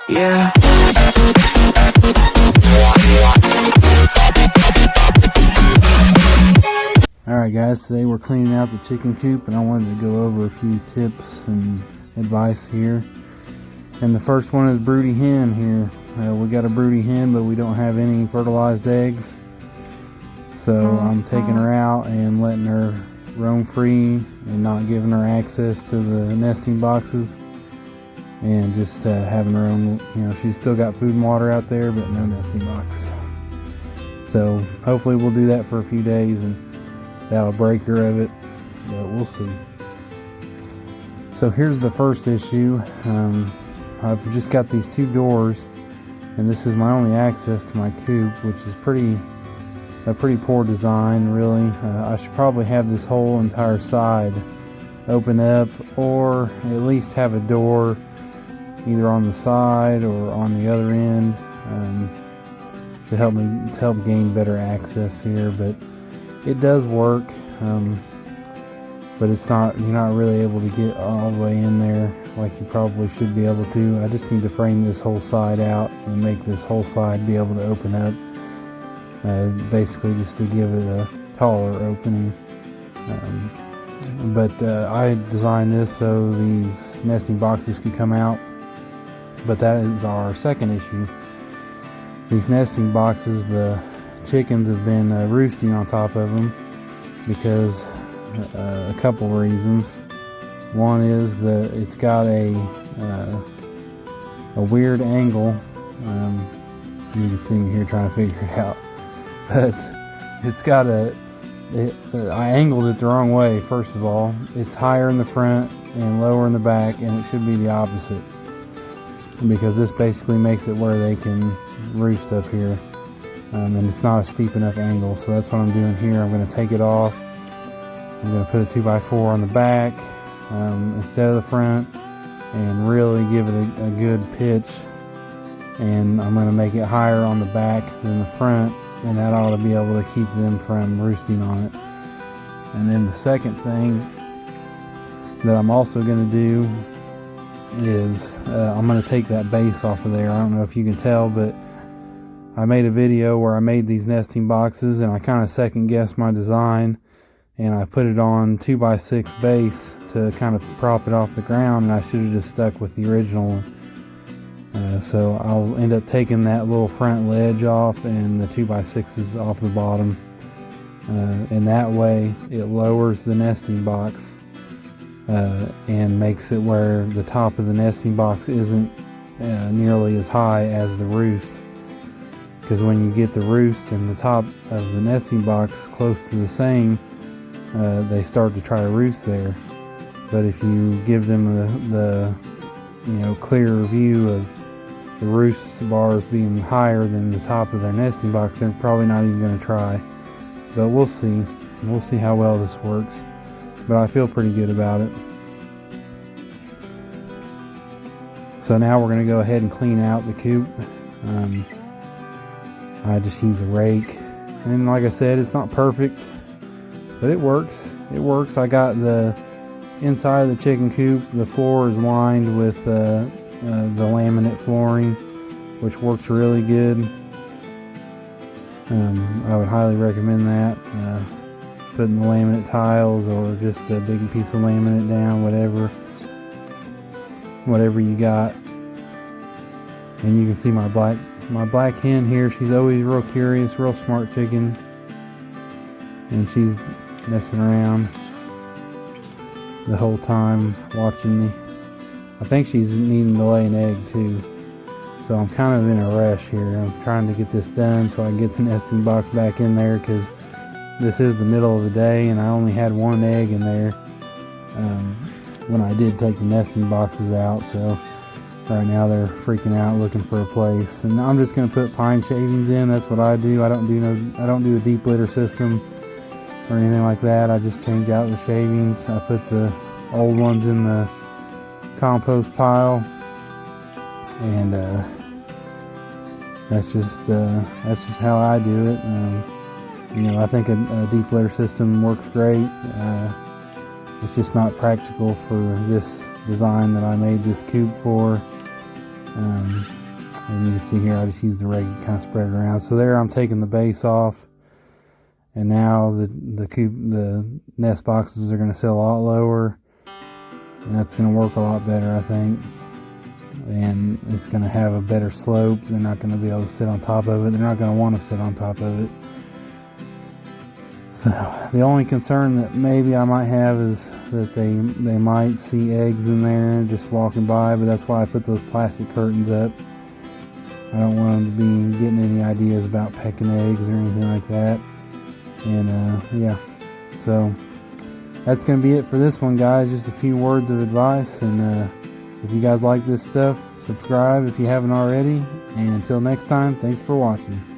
Yeah. Alright guys, today we're cleaning out the chicken coop and I wanted to go over a few tips and advice here. And the first one is broody hen here. We got a broody hen, but we don't have any fertilized eggs. So I'm taking her out and letting her roam free and not giving her access to the nesting boxes. And just having her own, she's still got food and water out there, but no nesting box. So hopefully we'll do that for a few days and that'll break her of it, but we'll see. So here's the first issue. I've just got these two doors, and this is my only access to my coop, which is a pretty poor design, really. I should probably have this whole entire side open up, or at least have a door either on the side or on the other end to help gain better access here. But it does work, but you're not really able to get all the way in there like you probably should be able to. I just need to frame this whole side out and make this whole side be able to open up, basically just to give it a taller opening. But I designed this so these nesting boxes could come out. But that is our second issue. These nesting boxes, the chickens have been roosting on top of them because a couple reasons. One is that it's got a weird angle. You can see me here trying to figure it out, but it's got I angled it the wrong way. First of all, it's higher in the front and lower in the back, and it should be the opposite, because this basically makes it where they can roost up here. And it's not a steep enough angle, so that's what I'm doing here. I'm going to take it off. I'm going to put a 2x4 on the back instead of the front, and really give it a good pitch. And I'm going to make it higher on the back than the front, and that ought to be able to keep them from roosting on it. And then the second thing that I'm also going to do is I'm going to take that base off of there. I don't know if you can tell, but I made a video where I made these nesting boxes and I kind of second guessed my design, and I put it on 2x6 base to kind of prop it off the ground, and I should have just stuck with the original one. So I'll end up taking that little front ledge off and the 2x6s off the bottom, and that way it lowers the nesting box and makes it where the top of the nesting box isn't nearly as high as the roost. Because when you get the roost and the top of the nesting box close to the same, they start to try to roost there. But if you give them the clearer view of the roost bars being higher than the top of their nesting box, they're probably not even going to try. But we'll see. We'll see how well this works. But I feel pretty good about it. So now we're going to go ahead and clean out the coop. I just use a rake, and like I said, it's not perfect, but it works. It works. I got the inside of the chicken coop, the floor is lined with the laminate flooring, which works really good. I would highly recommend that. Putting the laminate tiles or just a big piece of laminate down, whatever you got. And you can see my black hen here. She's always real curious, real smart chicken, and she's messing around the whole time watching me. I think she's needing to lay an egg too, so I'm kind of in a rush here. I'm trying to get this done so I can get the nesting box back in there, because this is the middle of the day and I only had one egg in there when I did take the nesting boxes out. So right now they're freaking out looking for a place, and I'm just going to put pine shavings in. That's what I do. I don't do a deep litter system or anything like that. I just change out the shavings. I put the old ones in the compost pile, and that's just how I do it. I think a deep litter system works great. It's just not practical for this design that I made this coop for. And you can see here, I just used the rag to kind of spread it around. So there, I'm taking the base off, and now the nest boxes are going to sit a lot lower, and that's going to work a lot better, I think. And it's going to have a better slope. They're not going to be able to sit on top of it. They're not going to want to sit on top of it. So the only concern that maybe I might have is that they might see eggs in there just walking by, but that's why I put those plastic curtains up. I don't want them to be getting any ideas about pecking eggs or anything like that. And yeah, so that's going to be it for this one, guys. Just a few words of advice, and if you guys like this stuff, subscribe if you haven't already. And until next time, thanks for watching.